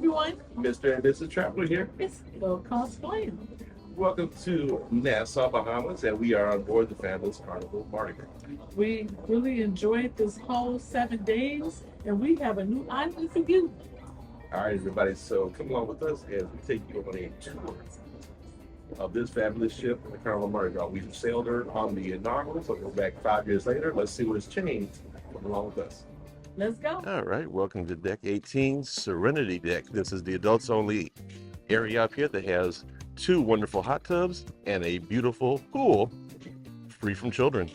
everyone. Mr. and Mrs. Traveler here. It's Low Cost Plan. Welcome to Nassau, Bahamas, and we are on board the fabulous Carnival Mardi Gras. We really enjoyed this whole 7 days, and we have a new island for you. All right, everybody, so come along with us as we take you on a tour of this fabulous ship, the Carnival Mardi Gras. We sailed her on the inaugural, so go back 5 years later. Let's see what's changed. Come along with us. Let's go. All right, welcome to Deck 18, Serenity Deck. This is the adults-only area up here that has 2 wonderful hot tubs and a beautiful pool free from children.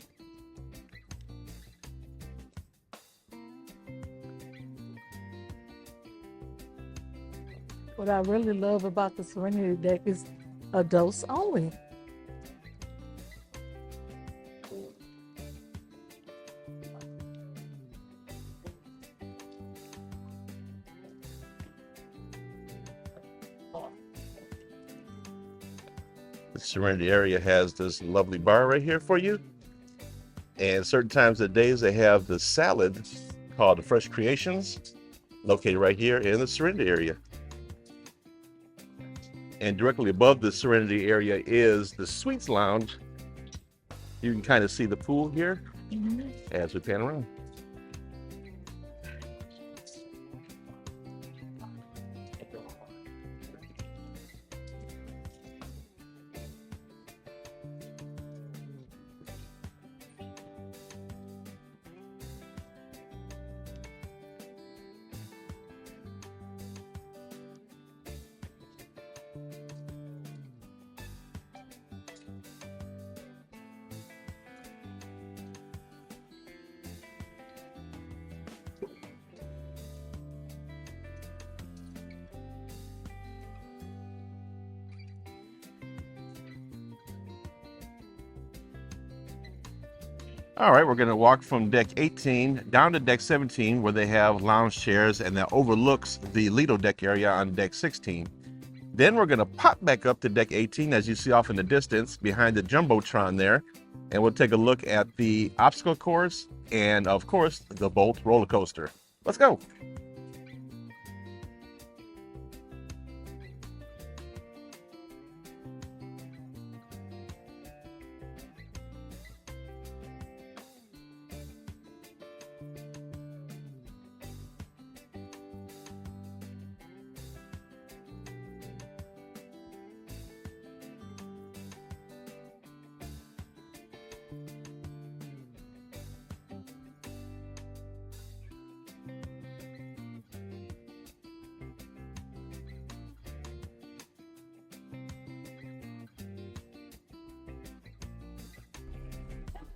What I really love about the Serenity deck is adults only. The Serenity area has this lovely bar right here for you. And certain times of days they have the salad called the Fresh Creations, located right here in the Serenity area. And directly above the Serenity area is the Suites Lounge. You can kind of see the pool here as we pan around. All right, we're going to walk from deck 18 down to deck 17, where they have lounge chairs and that overlooks the Lido deck area on deck 16. Then we're going to pop back up to deck 18, as you see off in the distance behind the Jumbotron there, and we'll take a look at the obstacle course and, of course, the Bolt roller coaster. Let's go.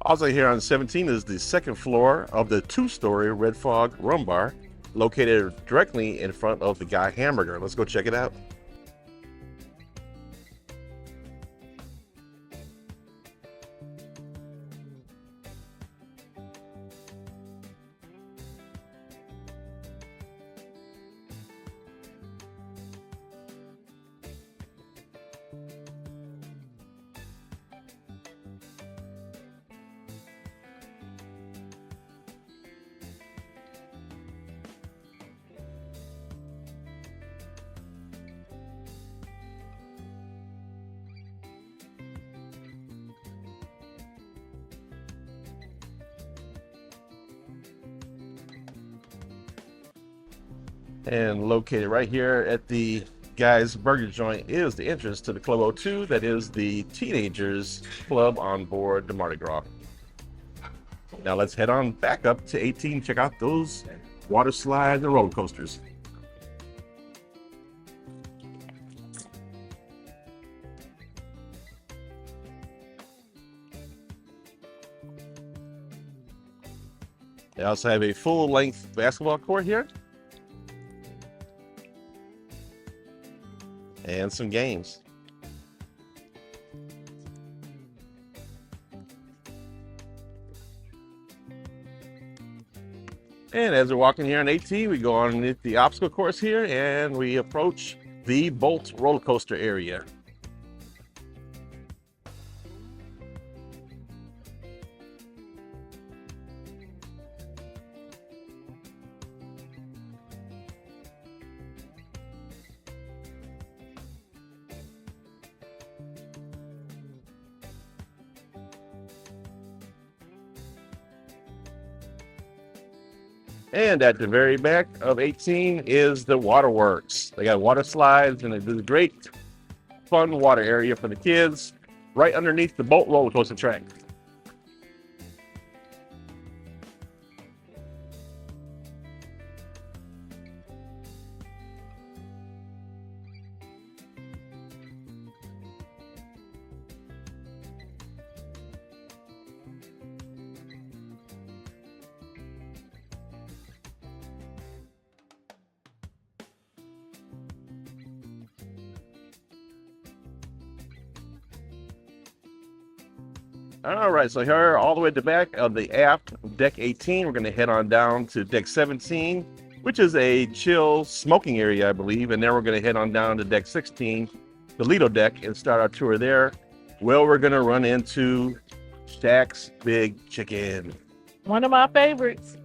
Also here on 17 is the second floor of the 2-story Red Fog Rum Bar, located directly in front of the Guy Hamburger. Let's go check it out. And located right here at the Guy's Burger Joint is the entrance to the Club O2. That is the teenagers club on board the Mardi Gras. Now let's head on back up to 18, check out those water slides and roller coasters. They also have a full-length basketball court here. And some games. And as we're walking here on 18, we go on the obstacle course here and we approach the Bolt roller coaster area. And at the very back of 18 is the Waterworks. They got water slides and a great fun water area for the kids right underneath the boat roller coaster track. All right, so here all the way at the back of the aft deck 18, we're going to head on down to deck 17, which is a chill smoking area, I believe, and then we're going to head on down to deck 16, the Lido deck, and start our tour there. Well, we're going to run into Shaq's Big Chicken. One of my favorites.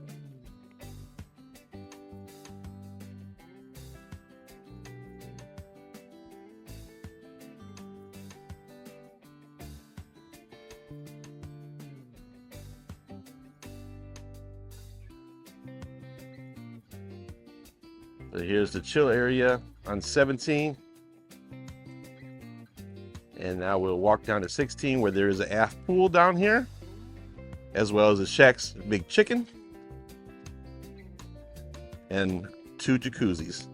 So here's the chill area on 17. And now we'll walk down to 16 where there is an aft pool down here, as well as a Shaq's Big Chicken and 2 jacuzzis.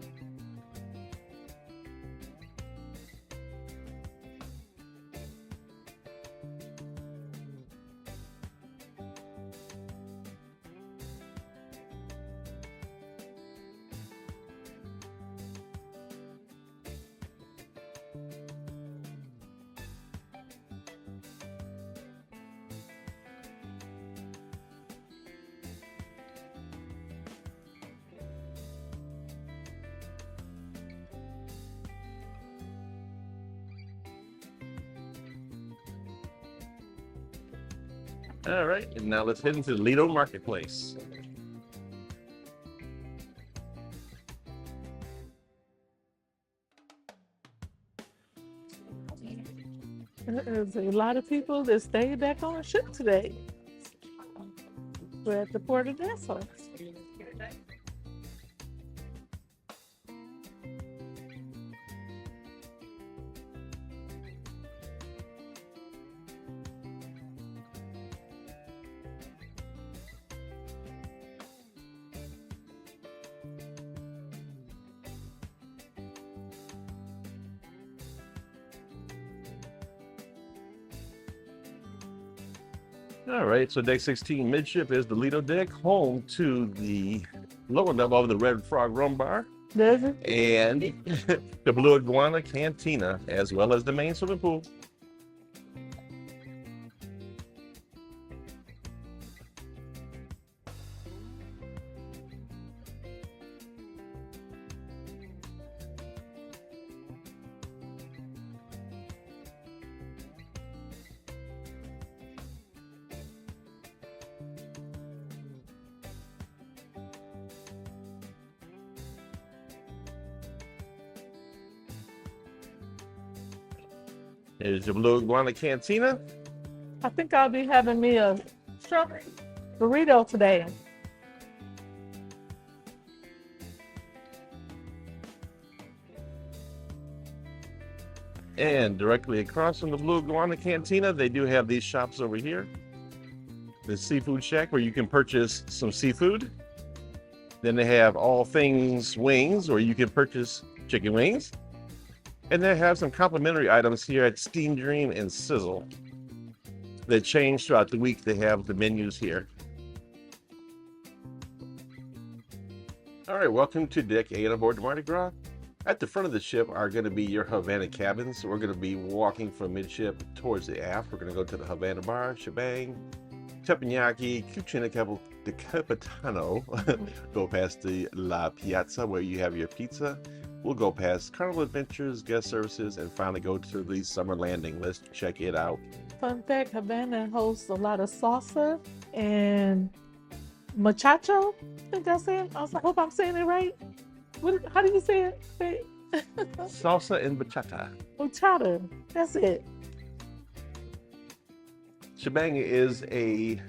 All right, and now let's head into the Lido Marketplace. There's a lot of people that stayed back on the ship today. We're at the Port of Nassau. All right, so deck 16 Midship is the Lido deck, home to the lower level of the Red Frog Rum Bar Does it? and the Blue Iguana Cantina, as well as the main swimming pool. There's the Blue Iguana Cantina. I think I'll be having me a shrimp burrito today. And directly across from the Blue Iguana Cantina, they do have these shops over here. The Seafood Shack, where you can purchase some seafood. Then they have all things wings, where you can purchase chicken wings. And they have some complimentary items here at Steam Dream and Sizzle. They change throughout the week. They have the menus here. All right, welcome to Deck 8 aboard the Mardi Gras. At the front of the ship are going to be your Havana cabins. We're going to be walking from midship towards the aft. We're going to go to the Havana Bar, Shebang, Teppanyaki, Cucina de Capitano. Go past the La Piazza where you have your pizza. We'll go past Carnival Adventures, guest services, and finally go to the summer landing. Let's check it out. Fun fact, Havana hosts a lot of salsa and muchacho. I think I said. I hope I'm saying it right. How do you say it? Salsa and bachata. Muchacho. That's it. Shebang is a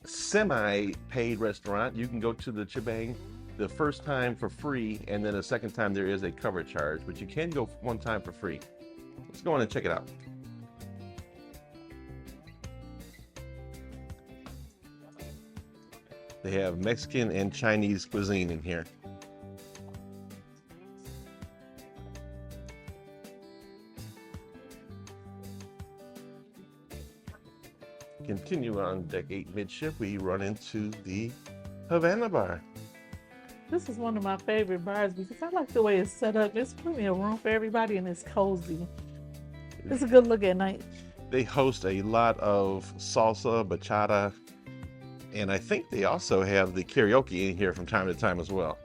semi-paid restaurant. You can go to the Chibang the first time for free, and then the second time there is a cover charge, but you can go one time for free. Let's go on and check it out. They have Mexican and Chinese cuisine in here. Continue on deck 8 midship, we run into the Havana bar. This is one of my favorite bars because I like the way it's set up. There's plenty of room for everybody and it's cozy. It's a good look at night. They host a lot of salsa, bachata, and I think they also have the karaoke in here from time to time as well.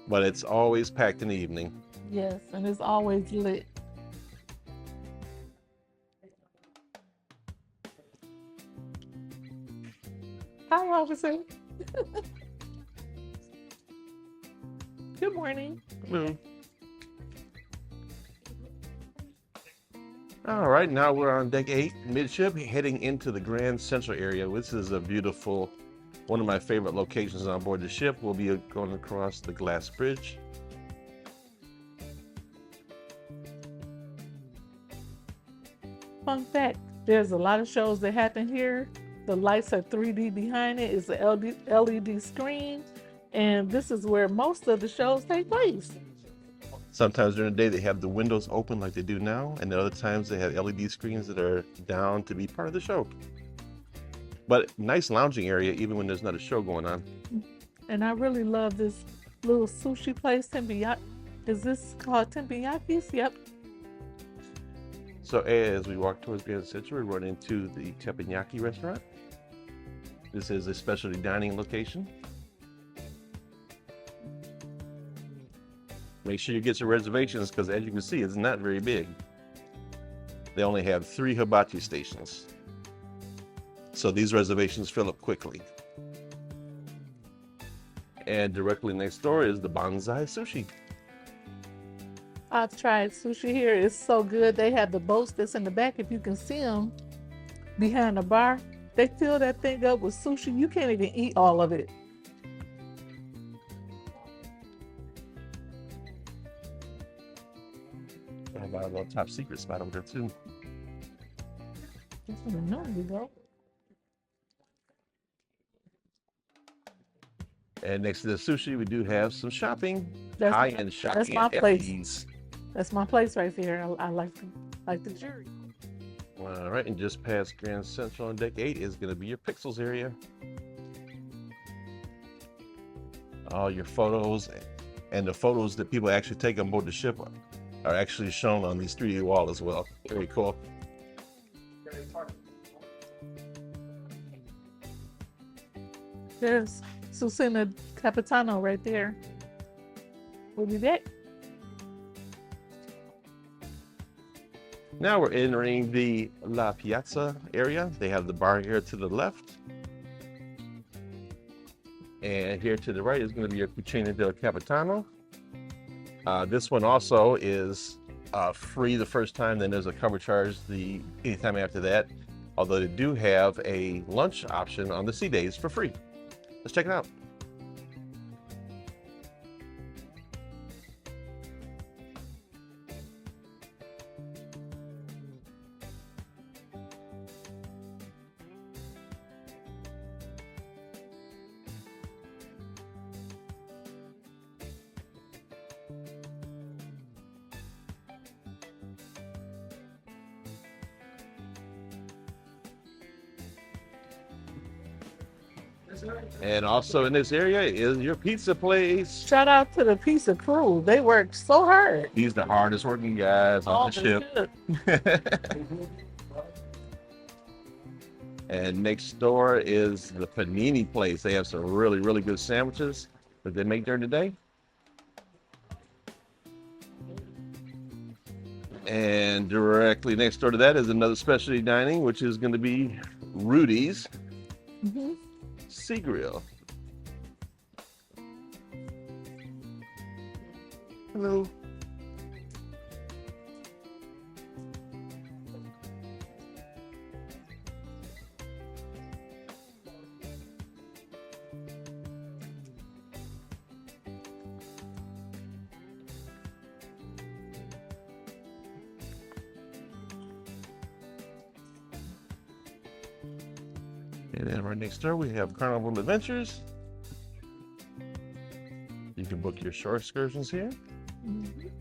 But it's always packed in the evening. Yes, and it's always lit. Hi, officer. Good morning. Hello. All right, now we're on deck 8 midship, heading into the Grand Central area. This is a beautiful, one of my favorite locations on board the ship. We'll be going across the glass bridge. Fun fact, there's a lot of shows that happen here. The lights are 3D behind it. It's a LED screen. And this is where most of the shows take place. Sometimes during the day they have the windows open like they do now, and then other times they have LED screens that are down to be part of the show. But nice lounging area even when there's not a show going on. And I really love this little sushi place, Teppanyaki. Is this called Teppanyaki? Yep. So as we walk towards Grand Central, we run into the Teppanyaki restaurant. This is a specialty dining location. Make sure you get your reservations because as you can see, it's not very big. They only have 3 hibachi stations. So these reservations fill up quickly. And directly next door is the Bonsai Sushi. I've tried sushi here. It's so good. They have the boats that's in the back. If you can see them behind the bar, they fill that thing up with sushi. You can't even eat all of it. How about a little top secret spot over there too? That's where the nose go. And next to the sushi, we do have some shopping, That's- high-end shopping. that's my at place. FD's. That's my place right there. I like the jury. All right, and just past Grand Central on deck 8 is going to be your Pixels area. All your photos and the photos that people actually take on board the ship are actually shown on these 3D wall as well. Very cool. There's Susana Capitano right there. We'll be back. Now we're entering the La Piazza area. They have the bar here to the left. And here to the right is going to be your Cucina del Capitano. This one also is free the first time, then there's a cover charge anytime after that. Although they do have a lunch option on the sea days for free. Let's check it out. And also in this area is your pizza place. Shout out to the pizza crew. They worked so hard. These the hardest working guys on the ship. And next door is the panini place. They have some really, really good sandwiches that they make during the day. And directly next door to that is another specialty dining, which is going to be Rudy's Sea Grill. Hello. And then right next door, we have Carnival Adventures. You can book your shore excursions here. Mhm.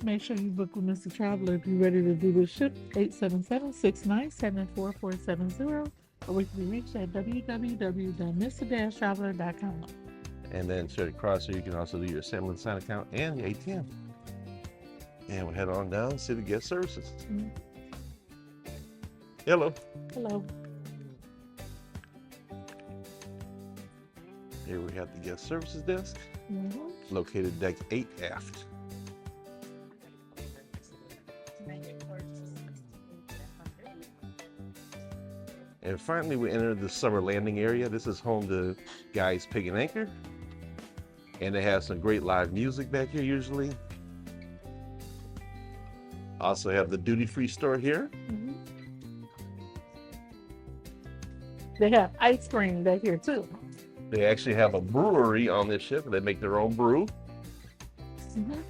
Make sure you book with Mr. Traveler if you're ready to do this ship. 877-697-4470, or we can be reached at www.mr-traveler.com. And then straight across here, you can also do your Assembly Sign account and the ATM. And we'll head on down to the guest services. Mhm. Hello. Hello. Here we have the guest services desk, Mhm. located deck 8 aft. And finally, we enter the summer landing area. This is home to Guy's Pig and Anchor. And they have some great live music back here usually. Also have the duty-free store here. Mhm. They have ice cream back here too. They actually have a brewery on this ship. They make their own brew. Mhm.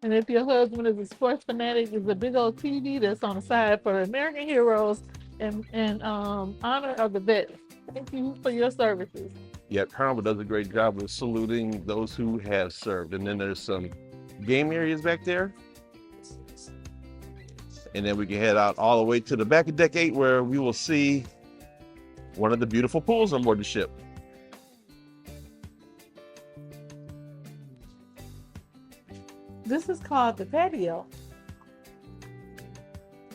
And if your husband is a sports fanatic, there's a big old TV that's on the side for American heroes and honor of the vets. Thank you for your services. Yeah, Carnival does a great job of saluting those who have served. And then there's some game areas back there. And then we can head out all the way to the back of deck 8 where we will see one of the beautiful pools on board the ship. This is called the patio.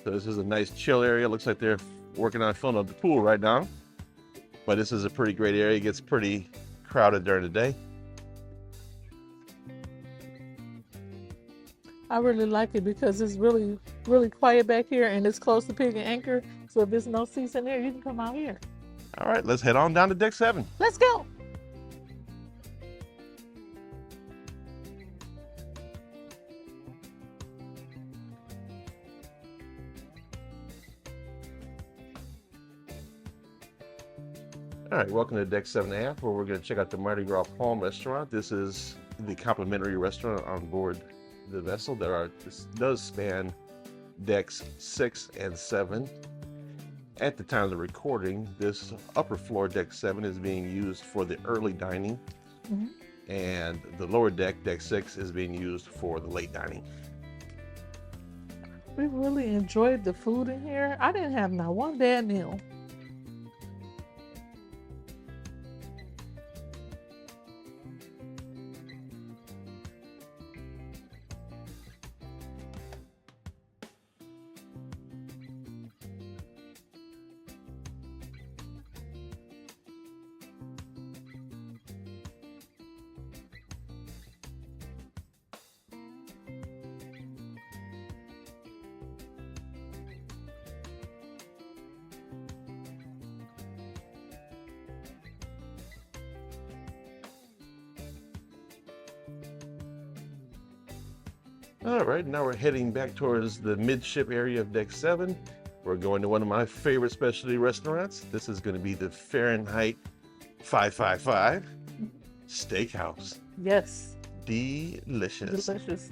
So this is a nice chill area. Looks like they're working on filling up the pool right now. But this is a pretty great area. It gets pretty crowded during the day. I really like it because it's really, really quiet back here and it's close to Pig and Anchor. So if there's no seats in there, you can come out here. All right, let's head on down to deck 7. Let's go. All right, welcome to deck 7.5, where we're going to check out the Mardi Gras Palm restaurant. This is the complimentary restaurant on board the vessel. This does span decks 6 and 7. At the time of the recording, this upper floor, deck 7, is being used for the early dining, Mhm. and the lower deck, deck 6, is being used for the late dining. We really enjoyed the food in here. I didn't have not one bad meal. All right, now we're heading back towards the midship area of deck 7. We're going to one of my favorite specialty restaurants. This is going to be the Fahrenheit 555 Steakhouse. Yes. Delicious. Delicious.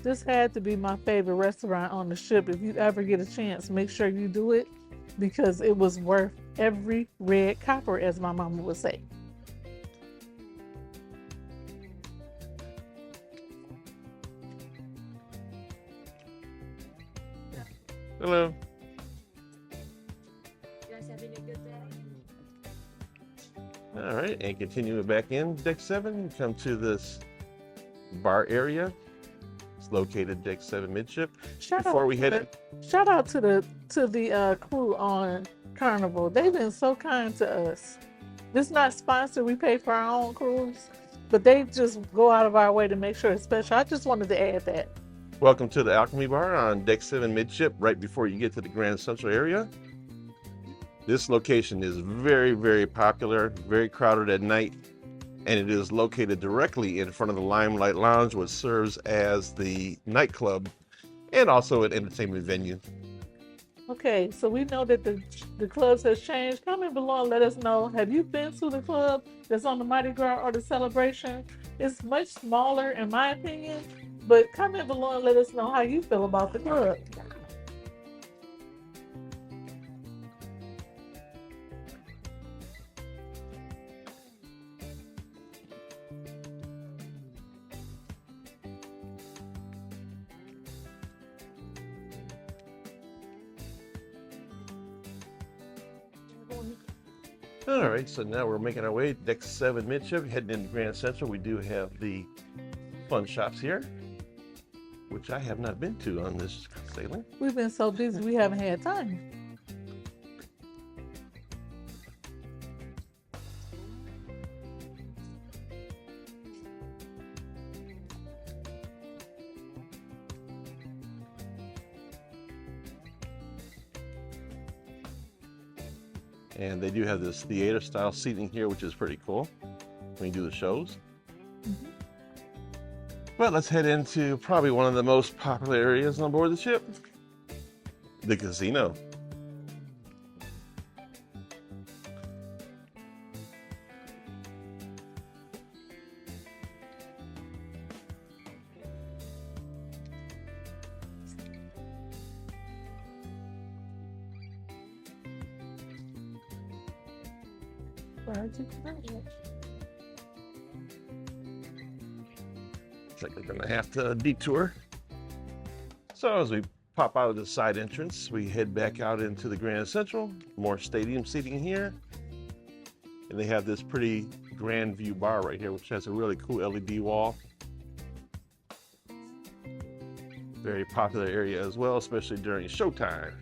This had to be my favorite restaurant on the ship. If you ever get a chance, make sure you do it because it was worth every red copper, as my mama would say. Hello. You guys having a good day? All right, and continuing back in deck 7, come to this bar area. It's located deck 7 midship. Before we head in, Shout out to the crew on Carnival. They've been so kind to us. This is not sponsored. We pay for our own cruise, but they just go out of our way to make sure it's special. I just wanted to add that. welcome to the Alchemy Bar on deck 7 midship, right before you get to the Grand Central area. This location is very, very popular, very crowded at night, and it is located directly in front of the Limelight Lounge, which serves as the nightclub and also an entertainment venue. Okay, so we know that the clubs has changed. Comment below and let us know. Have you been to the club that's on the Mardi Gras or the Celebration? It's much smaller in my opinion, but comment below and let us know how you feel about the club. All right, so now we're making our way deck 7 Midship, heading into Grand Central. We do have the fun shops here, which I have not been to on this sailing. We've been so busy we haven't had time. And they do have this theater style seating here, which is pretty cool when you do the shows. Mm-hmm. But let's head into probably one of the most popular areas on board the ship, the casino. Where'd you go? Looks like we're gonna have to detour. So as we pop out of the side entrance, we head back out into the Grand Central. More stadium seating here. And they have this pretty grand view bar right here, which has a really cool LED wall. Very popular area as well, especially during showtime.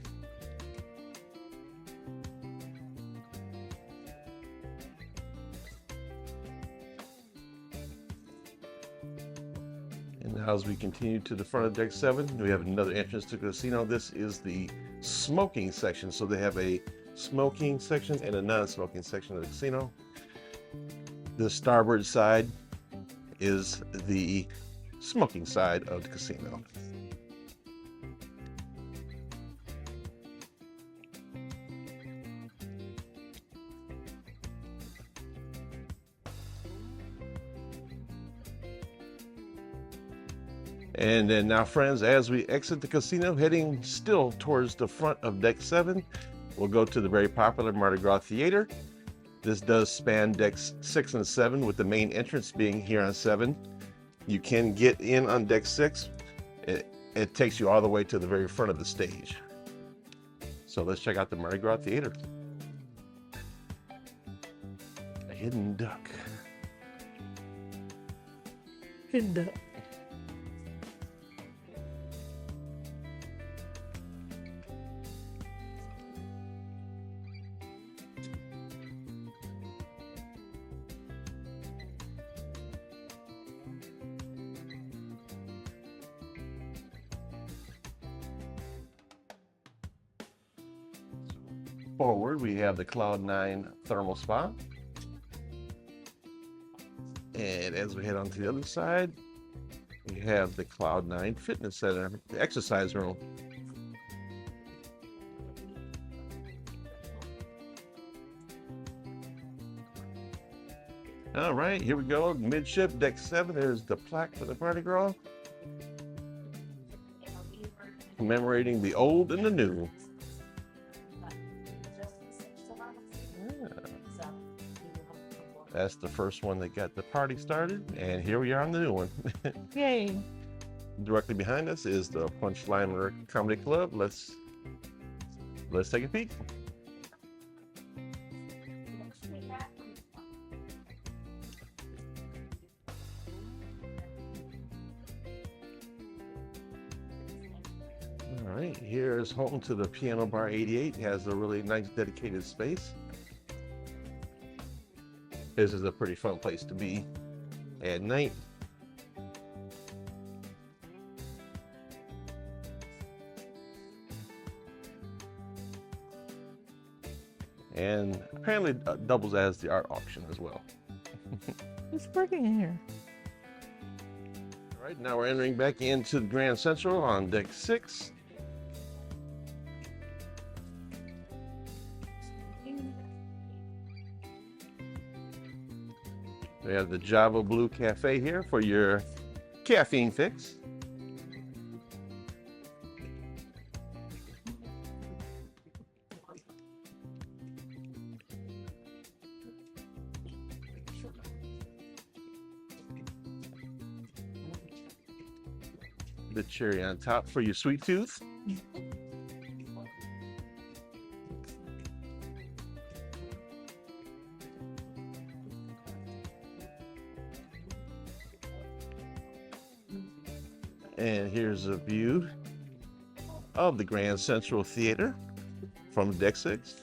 And now as we continue to the front of deck 7, we have another entrance to the casino. This is the smoking section. So they have a smoking section and a non-smoking section of the casino. The starboard side is the smoking side of the casino. And then now, friends, as we exit the casino, heading still towards the front of deck 7, we'll go to the very popular Mardi Gras Theater. This does span decks 6 and 7, with the main entrance being here on 7. You can get in on deck 6. It takes you all the way to the very front of the stage. So let's check out the Mardi Gras Theater. A hidden duck. Hidden duck. Forward, we have the Cloud 9 Thermal Spa. And as we head on to the other side, we have the Cloud 9 Fitness Center, the exercise room. All right, here we go. Midship, deck 7. There's the plaque for the Mardi Gras, commemorating the old and the new. That's the first one that got the party started, and here we are on the new one. Yay. Directly behind us is the Punchliner Comedy Club. Let's take a peek. All right, here is home to the Piano Bar 88. It has a really nice dedicated space. This is a pretty fun place to be at night. And apparently doubles as the art auction as well. It's pretty in here. All right, now we're entering back into the Grand Central on deck 6. We have the Java Blue Cafe here for your caffeine fix. The cherry on top for your sweet tooth. And here's a view of the Grand Central Theater from deck 6.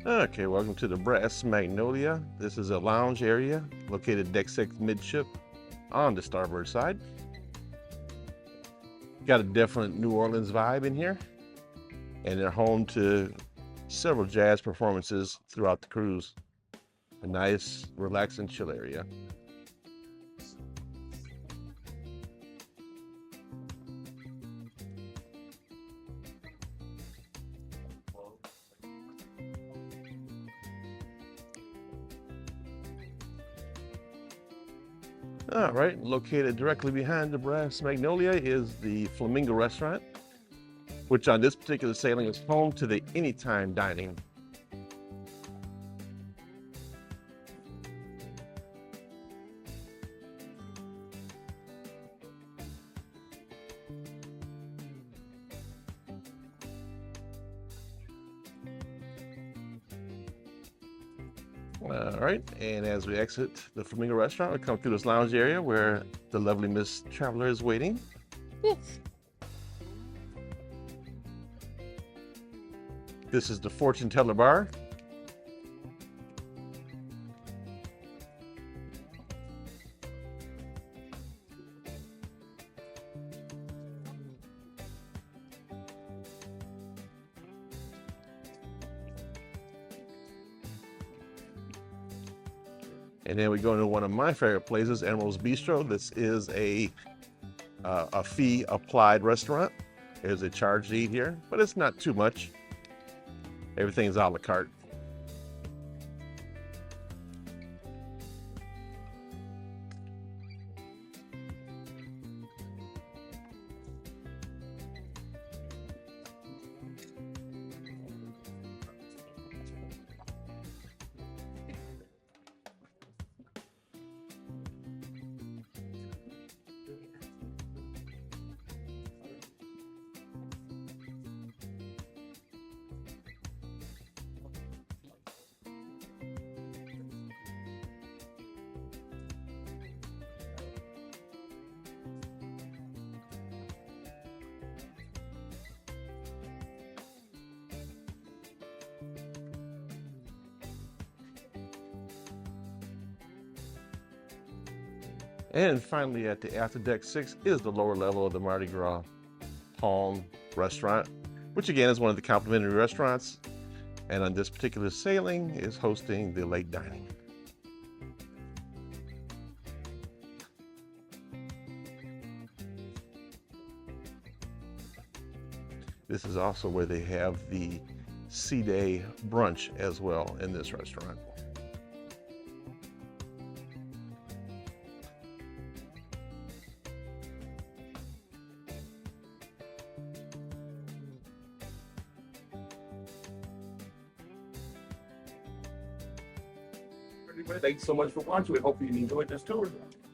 Okay, welcome to the Brass Magnolia. This is a lounge area located deck 6 midship on the starboard side. Got a different New Orleans vibe in here, and they're home to several jazz performances throughout the cruise. A nice, relaxing, chill area. All right, located directly behind the Brass Magnolia is the Flamingo Restaurant, which on this particular sailing is home to the anytime dining. All right, and as we exit the Flamingo Restaurant, we come through this lounge area where the lovely Miss Traveler is waiting. Yes. This is the Fortune Teller Bar. And then we go into one of my favorite places, Emerald's Bistro. This is a fee applied restaurant. There's a charge to eat here, but it's not too much. Everything's a la carte. And finally, at the after deck 6 is the lower level of the Mardi Gras Palm Restaurant, which again is one of the complimentary restaurants, and on this particular sailing is hosting the late dining. This is also where they have the Sea Day brunch as well in this restaurant. Thanks so much for watching. We hope you enjoyed this tour.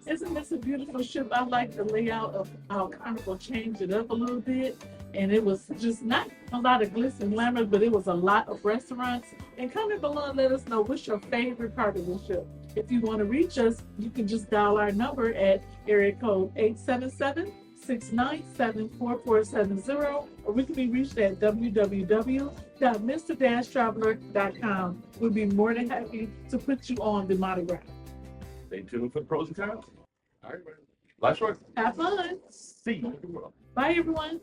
Isn't this a beautiful ship? I like the layout of our Carnival, changed it up a little bit. And it was just not a lot of glitz and glamour, but it was a lot of restaurants. And comment below and let us know what's your favorite part of the ship. If you want to reach us, you can just dial our number at area code 877-697-4470, or we can be reached at www.mr-traveler.com. We'll be more than happy to put you on the Mardi Gras. Stay tuned for the pros and cons. All right, man. Life's short. Have fun. See you tomorrow. Bye, everyone.